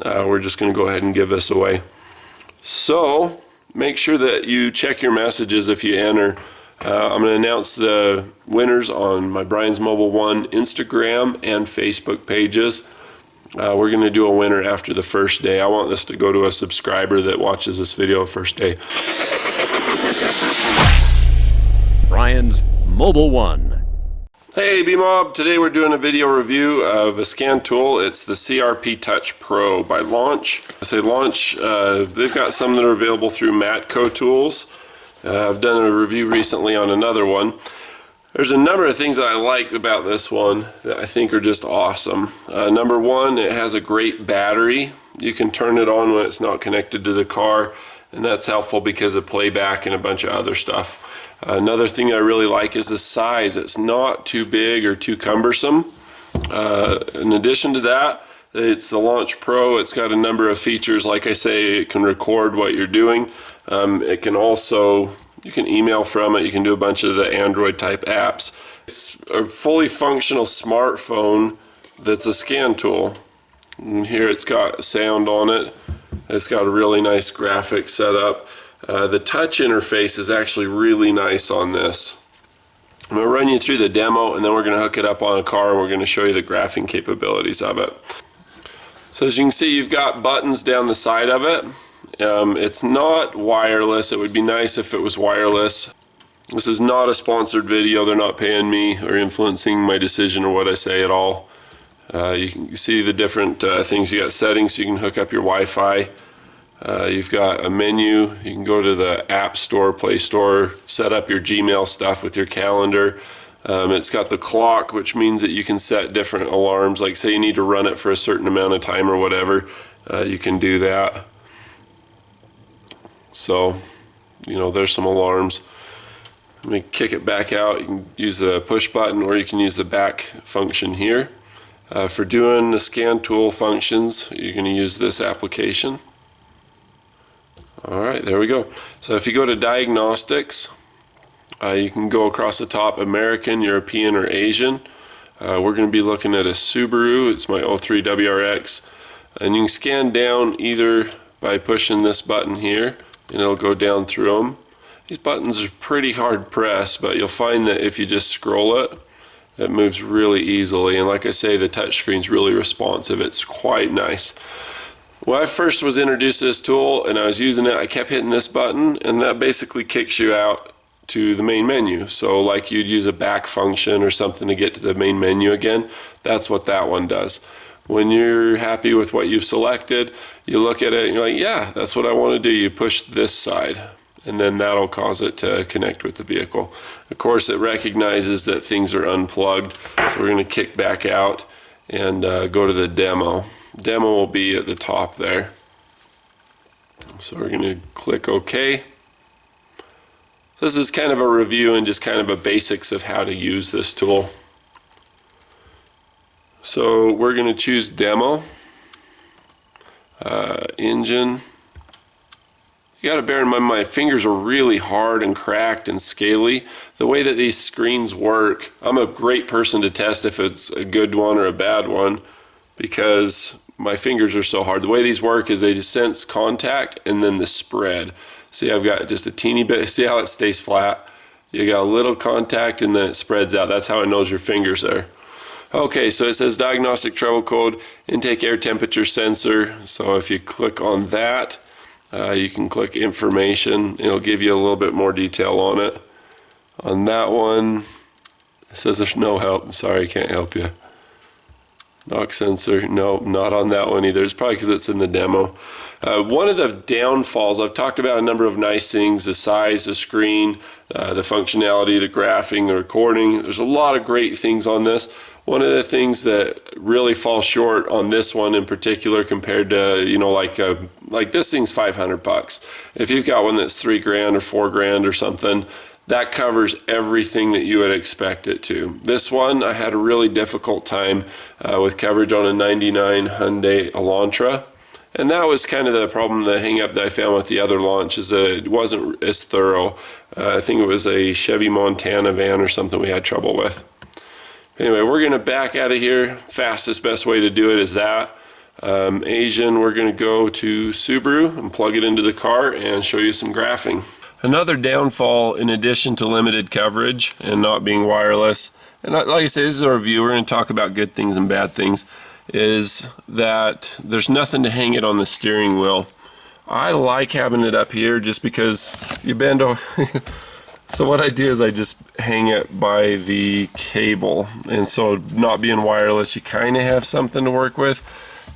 we're just going to go ahead and give this away. So make sure that you check your messages if you enter. I'm going to announce the winners on my Brian's Mobile 1 Instagram and Facebook pages. We're going to do a winner after the first day. I want this to go to a subscriber that watches this video first day. Brian's Mobile 1. Hey B-Mob, today we're doing a video review of a Scantool. It's the CRP Touch Pro by Launch. I say Launch, they've got some that are available through Matco Tools. I've done a review recently on another one. There's a number of things that I like about this one that I think are just awesome. Number one, it has a great battery. You can turn it on when it's not connected to the car, and that's helpful because of playback and a bunch of other stuff. Another thing I really like is the size. It's not too big or too cumbersome. In addition to that, it's the Launch Pro. It's got a number of features. Like I say, it can record what you're doing. It can also, you can email from it. You can do a bunch of the Android type apps. It's a fully functional smartphone that's a Scantool. And here it's got sound on it. It's got a really nice graphic setup. The touch interface is actually really nice on this. I'm going to run you through the demo, and then we're going to hook it up on a car, and we're going to show you the graphing capabilities of it. So as you can see, you've got buttons down the side of it. It's not wireless. It would be nice if it was wireless. This is not a sponsored video. They're not paying me or influencing my decision or what I say at all. You can see the different things. You got settings, so you can hook up your Wi-Fi. You've got a menu. You can go to the App Store, Play Store, set up your Gmail stuff with your calendar. It's got the clock, which means that you can set different alarms. Like say you need to run it for a certain amount of time or whatever, you can do that. So, you know, there's some alarms. Let me kick it back out. You can use the push button, or you can use the back function here. For doing the Scantool functions, you're going to use this application. Alright, there we go. So if you go to Diagnostics, you can go across the top, American, European, or Asian. We're going to be looking at a Subaru. It's my 03 WRX. And you can scan down either by pushing this button here, and it'll go down through them. These buttons are pretty hard pressed, but you'll find that if you just scroll it, it moves really easily. And like I say, the touch screen's really responsive. It's quite nice. When I first was introduced to this tool and I was using it, I kept hitting this button, and that basically kicks you out to the main menu. So like you'd use a back function or something to get to the main menu again, that's what that one does. When you're happy with what you've selected, you look at it and you're like, yeah, that's what I want to do. You push this side, and then that'll cause it to connect with the vehicle. Of course, it recognizes that things are unplugged, so we're going to kick back out and go to the demo. Demo will be at the top there. So we're going to click OK. So this is kind of a review and just kind of a basics of how to use this tool. So we're going to choose Demo, Engine. You got to bear in mind my fingers are really hard and cracked and scaly. The way that these screens work, I'm a great person to test if it's a good one or a bad one, because my fingers are so hard. The way these work is they just sense contact and then the spread. See, I've got just a teeny bit. See how it stays flat? You got a little contact and then it spreads out. That's how it knows your fingers there. Okay, so it says diagnostic trouble code, intake air temperature sensor. So if you click on that, you can click information. It'll give you a little bit more detail on it. On that one, it says there's no help. I'm sorry, I can't help you. Knock sensor, no, not on that one either. It's probably because it's in the demo. One of the downfalls, I've talked about a number of nice things, the size, the screen, the functionality, the graphing, the recording. There's a lot of great things on this. One of the things that really falls short on this one in particular compared to, you know, like this thing's $500. If you've got one that's $3 grand or $4 grand or something, that covers everything that you would expect it to. This one, I had a really difficult time with coverage on a 99 Hyundai Elantra. And that was kind of the problem, the hang up that I found with the other launch, is that it wasn't as thorough. I think it was a Chevy Montana van or something we had trouble with. Anyway, we're going to back out of here. Fastest, best way to do it is that. Asian, we're going to go to Subaru and plug it into the car and show you some graphing. Another downfall, in addition to limited coverage and not being wireless, and like I say, this is a review, we're going to talk about good things and bad things, is that there's nothing to hang it on the steering wheel. I like having it up here just because you bend over. So what I do is I just hang it by the cable, and so not being wireless, you kind of have something to work with.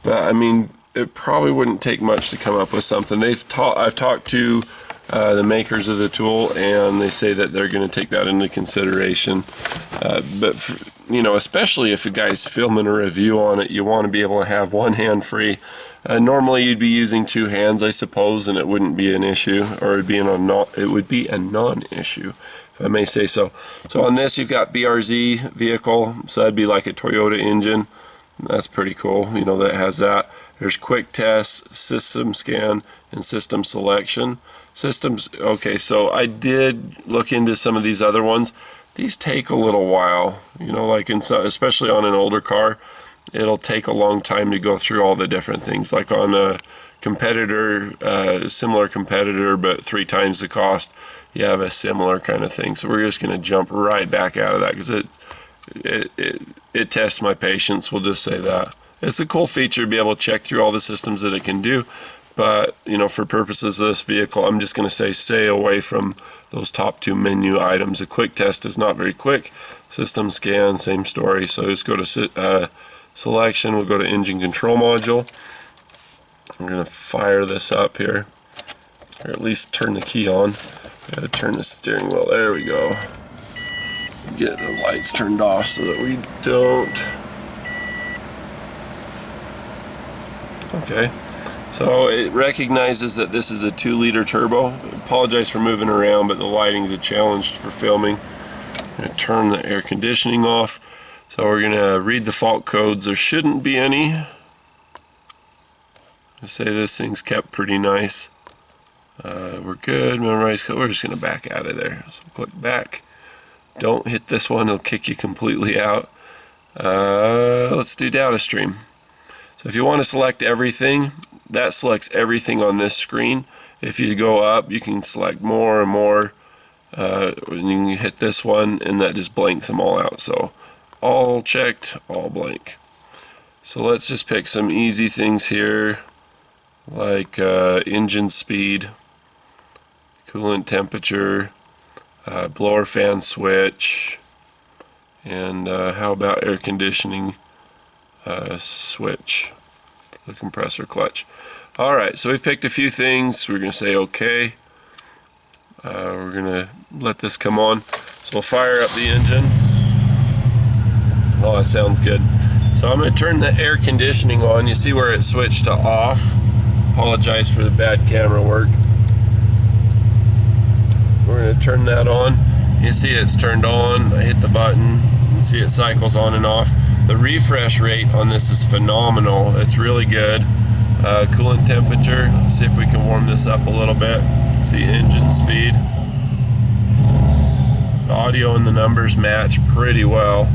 But I mean, it probably wouldn't take much to come up with something. I've talked to the makers of the tool, and they say that they're going to take that into consideration. But you know, especially if a guy's filming a review on it, you want to be able to have one hand free. Normally you'd be using two hands, I suppose, and it wouldn't be an issue, or it would be a non-issue, if I may say so. So on this, you've got BRZ vehicle, so that'd be like a Toyota engine. That's pretty cool, you know, that has that. There's quick test, system scan, and system selection. Systems, okay, so I did look into some of these other ones. These take a little while, you know, like especially on an older car. It'll take a long time to go through all the different things. Like on a competitor, similar competitor, but 3 times the cost, you have a similar kind of thing. So we're just going to jump right back out of that because it tests my patience. We'll just say that. It's a cool feature to be able to check through all the systems that it can do. But, you know, for purposes of this vehicle, I'm just going to say stay away from those top 2 menu items. A quick test is not very quick. System scan, same story. So just go to selection, we'll go to engine control module. I'm going to fire this up here, or at least turn the key on. Got to turn the steering wheel. There we go. Get the lights turned off so that we don't. Okay. So it recognizes that this is a 2-liter turbo. I apologize for moving around, but the lighting is a challenge for filming. I'm going to turn the air conditioning off. So we're going to read the fault codes. There shouldn't be any. I say this thing's kept pretty nice. We're good. Memorize code. We're just going to back out of there. So click back. Don't hit this one. It'll kick you completely out. Let's do data stream. So if you want to select everything, that selects everything on this screen. If you go up, you can select more and more. And you can hit this one, and that just blanks them all out. So all checked, all blank. So let's just pick some easy things here, like engine speed, coolant temperature, blower fan switch, and how about air conditioning switch, the compressor clutch. Alright, so we've picked a few things. We're going to say OK. We're going to let this come on. So we'll fire up the engine. Oh, that sounds good. So I'm going to turn the air conditioning on. You see where it switched to off. Apologize for the bad camera work. We're going to turn that on. You see it's turned on. I hit the button. You see it cycles on and off. The refresh rate on this is phenomenal. It's really good. Coolant temperature. Let's see if we can warm this up a little bit. See engine speed. The audio and the numbers match pretty well.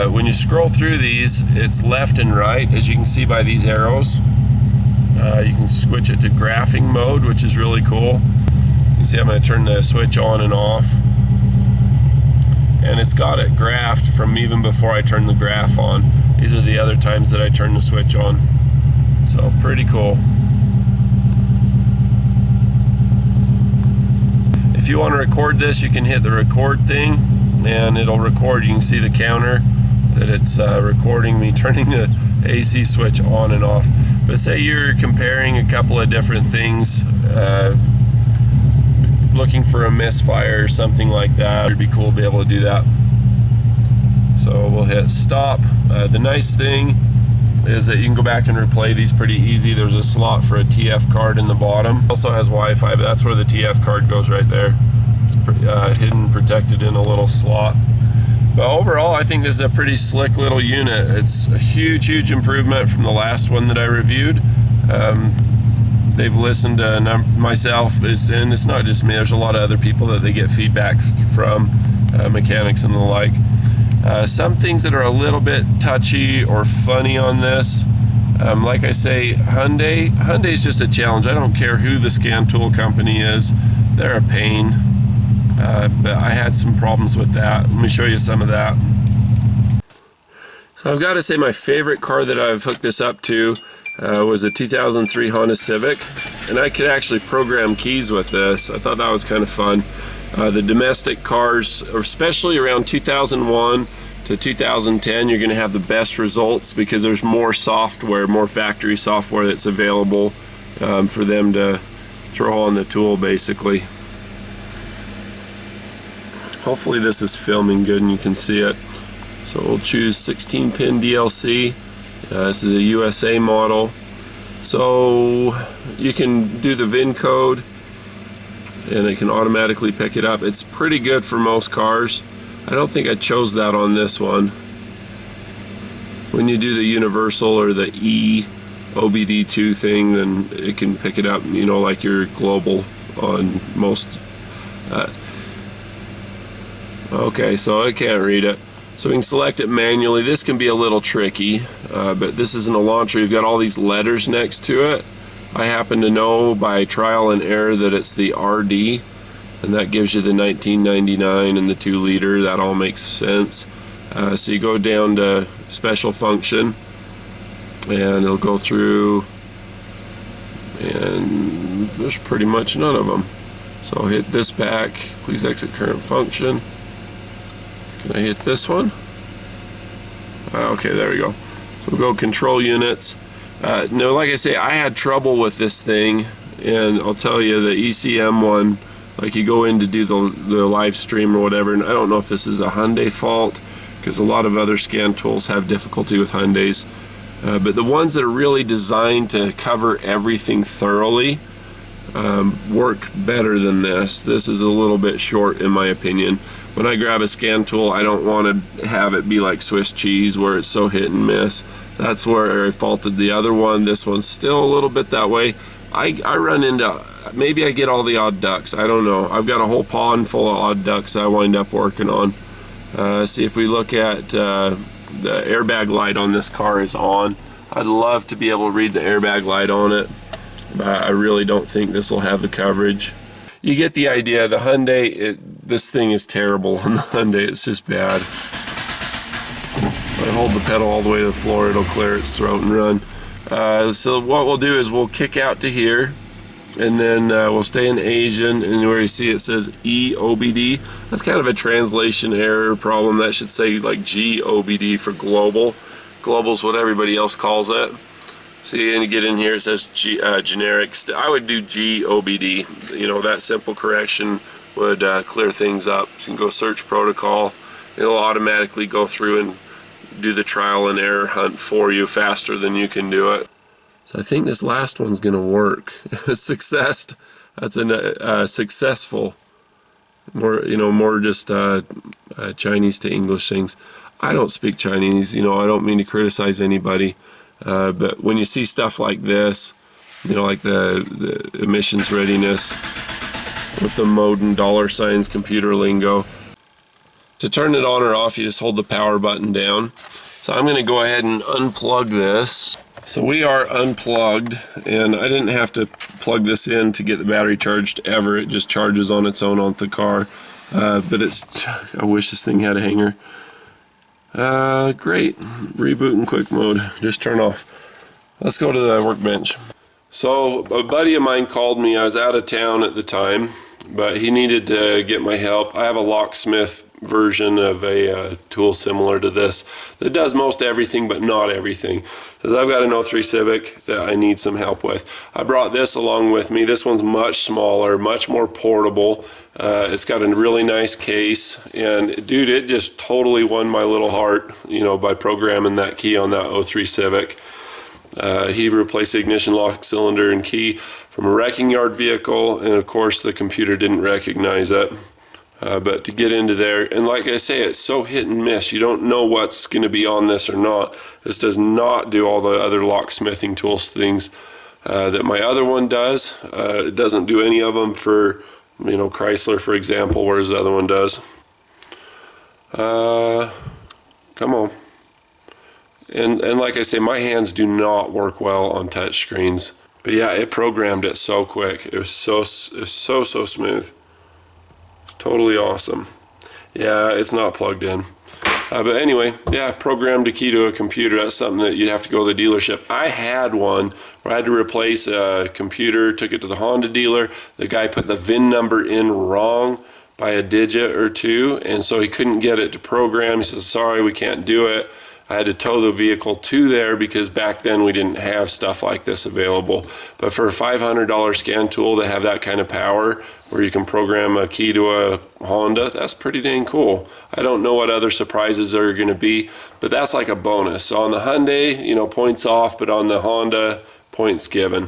When you scroll through these, it's left and right, as you can see by these arrows. You can switch it to graphing mode, which is really cool. You see I'm going to turn the switch on and off. And it's got it graphed from even before I turn the graph on. These are the other times that I turn the switch on. So pretty cool. If you want to record this, you can hit the record thing and it'll record. You can see the counter that it's recording me turning the AC switch on and off. But say you're comparing a couple of different things, looking for a misfire or something like that. It'd be cool to be able to do that. So we'll hit stop. The nice thing is that you can go back and replay these pretty easy. There's a slot for a TF card in the bottom. Also has Wi-Fi, but that's where the TF card goes right there. It's hidden, protected in a little slot. But overall, I think this is a pretty slick little unit. It's a huge improvement from the last one that I reviewed. They've listened to myself, and it's not just me, there's a lot of other people that they get feedback from, mechanics and the like. Some things that are a little bit touchy or funny on this, Like I say, Hyundai's just a challenge. I don't care who the Scantool company is. They're a pain. But I had some problems with that. Let me show you some of that. So I've got to say my favorite car that I've hooked this up to was a 2003 Honda Civic, and I could actually program keys with this. I thought that was kind of fun. The domestic cars, especially around 2001 to 2010, you're going to have the best results because there's more software, more factory software that's available for them to throw on the tool basically. Hopefully this is filming good and you can see it. So we'll choose 16-pin DLC. This is a USA model. So you can do the VIN code and it can automatically pick it up. It's pretty good for most cars. I don't think I chose that on this one. When you do the universal or the OBDII thing, then it can pick it up, you know, like your global on most. Okay, so I can't read it. So we can select it manually. This can be a little tricky, but this isn't a launcher. You've got all these letters next to it. I happen to know by trial and error that it's the RD, and that gives you the 1999 and the 2-liter. That all makes sense. So you go down to special function, and it'll go through, and there's pretty much none of them. So I'll hit this back. Please exit current function. Can I hit this one? Okay, there we go. So we'll go control units. No, like I say, I had trouble with this thing, and I'll tell you the ECM one, like you go in to do the live stream or whatever, and I don't know if this is a Hyundai fault, because a lot of other Scantools have difficulty with Hyundais. But the ones that are really designed to cover everything thoroughly work better than this. This is a little bit short in my opinion. When I grab a Scantool, I don't want to have it be like Swiss cheese where it's so hit and miss. That's where I faulted the other one. This one's still a little bit that way. I run into, maybe I get all the odd ducks, I don't know. I've got a whole pond full of odd ducks I wind up working on. See if we look at the airbag light on this car is on. I'd love to be able to read the airbag light on it, but I really don't think this will have the coverage. You get the idea. The Hyundai, this thing is terrible on the Hyundai. It's just bad. If I hold the pedal all the way to the floor, it'll clear its throat and run. So what we'll do is we'll kick out to here, and then we'll stay in Asian, and where you see it says EOBD, that's kind of a translation error problem. That should say like GOBD for global. Global's what everybody else calls it. See, and you get in here, it says generic. I would do GOBD. You know, that simple correction would clear things up. So you can go search protocol. It'll automatically go through and do the trial and error hunt for you faster than you can do it. So I think this last one's going to work. Success. That's a successful. More just Chinese to English things. I don't speak Chinese. You know, I don't mean to criticize anybody. But when you see stuff like this, you know, like the emissions readiness with the mode and dollar signs, computer lingo, to turn it on or off, you just hold the power button down. So I'm going to go ahead and unplug this. So we are unplugged, and I didn't have to plug this in to get the battery charged ever. It just charges on its own off the car. But I wish this thing had a hanger. Great. Reboot in quick mode. Just turn off. Let's go to the workbench. So a buddy of mine called me. I was out of town at the time, but he needed to get my help. I have a locksmith version of a tool similar to this that does most everything but not everything. Because I've got an 03 Civic that I need some help with. I brought this along with me. This one's much smaller, much more portable. It's got a really nice case, and dude, it just totally won my little heart, you know, by programming that key on that 03 Civic. He replaced the ignition lock cylinder and key from a wrecking yard vehicle, and of course the computer didn't recognize it. But to get into there, and like I say, it's so hit and miss. You don't know what's going to be on this or not. This does not do all the other locksmithing tools things that my other one does. It doesn't do any of them for, you know, Chrysler, for example, whereas the other one does. Come on. And like I say, my hands do not work well on touch screens. But yeah, it programmed it so quick. It was so smooth. Totally awesome. Yeah, it's not plugged in. But anyway, yeah, programmed a key to a computer. That's something that you'd have to go to the dealership. I had one where I had to replace a computer, took it to the Honda dealer. The guy put the VIN number in wrong by a digit or two, and so he couldn't get it to program. He says, sorry, we can't do it. I had to tow the vehicle to there because back then we didn't have stuff like this available. But for a $500 Scantool to have that kind of power where you can program a key to a Honda, that's pretty dang cool. I don't know what other surprises there are going to be, but that's like a bonus. So on the Hyundai, you know, points off, but on the Honda, points given.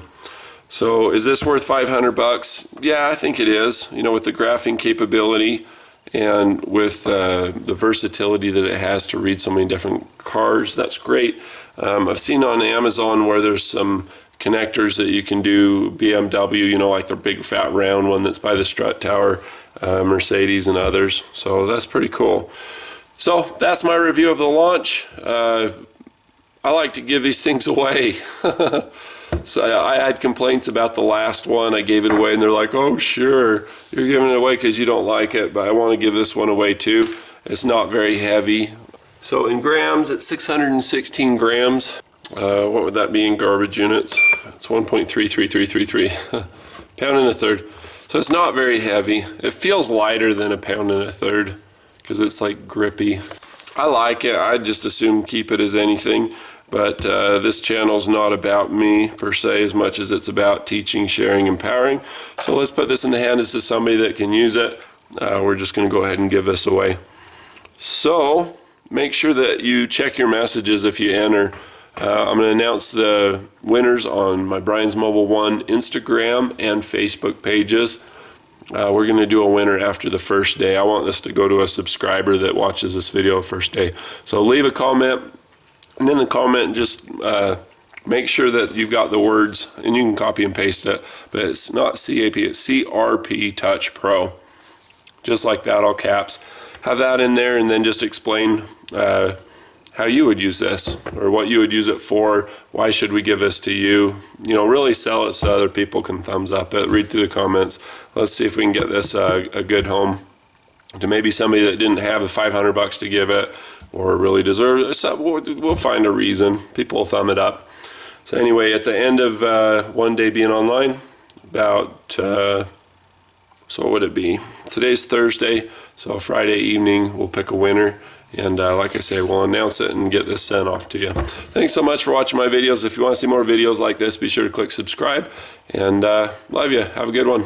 So is this worth 500 bucks? Yeah, I think it is. You know, with the graphing capability and with the versatility that it has to read so many different cars, that's great. I've seen on Amazon where there's some connectors that you can do BMW, you know, like the big fat round one that's by the strut tower, Mercedes and others. So that's pretty cool. So that's my review of the launch. I like to give these things away. So I had complaints about the last one. I gave it away and they're like, oh sure, you're giving it away because you don't like it, but I want to give this one away too. It's not very heavy. So in grams, it's 616 grams. What would that be in garbage units? It's 1.33333. Pound and a third. So it's not very heavy. It feels lighter than a pound and a third because it's like grippy. I like it. I just assume keep it as anything. But this channel's not about me per se as much as it's about teaching, sharing, empowering. So let's put this in the hands of somebody that can use it. We're just going to go ahead and give this away. So make sure that you check your messages if you enter. I'm going to announce the winners on my Brian's Mobile One Instagram and Facebook pages. We're going to do a winner after the first day. I want this to go to a subscriber that watches this video first day. So leave a comment. And in the comment, just make sure that you've got the words, and you can copy and paste it, but it's not CAP, it's CRP Touch Pro. Just like that, all caps. Have that in there, and then just explain how you would use this, or what you would use it for, why should we give this to you. You know, really sell it so other people can thumbs up it. Read through the comments. Let's see if we can get this a good home to maybe somebody that didn't have the 500 bucks to give it, or really deserve it. So we'll find a reason. People will thumb it up. So anyway, at the end of one day being online, about, so what would it be? Today's Thursday, so Friday evening we'll pick a winner. And like I say, we'll announce it and get this sent off to you. Thanks so much for watching my videos. If you want to see more videos like this, be sure to click subscribe. And love you. Have a good one.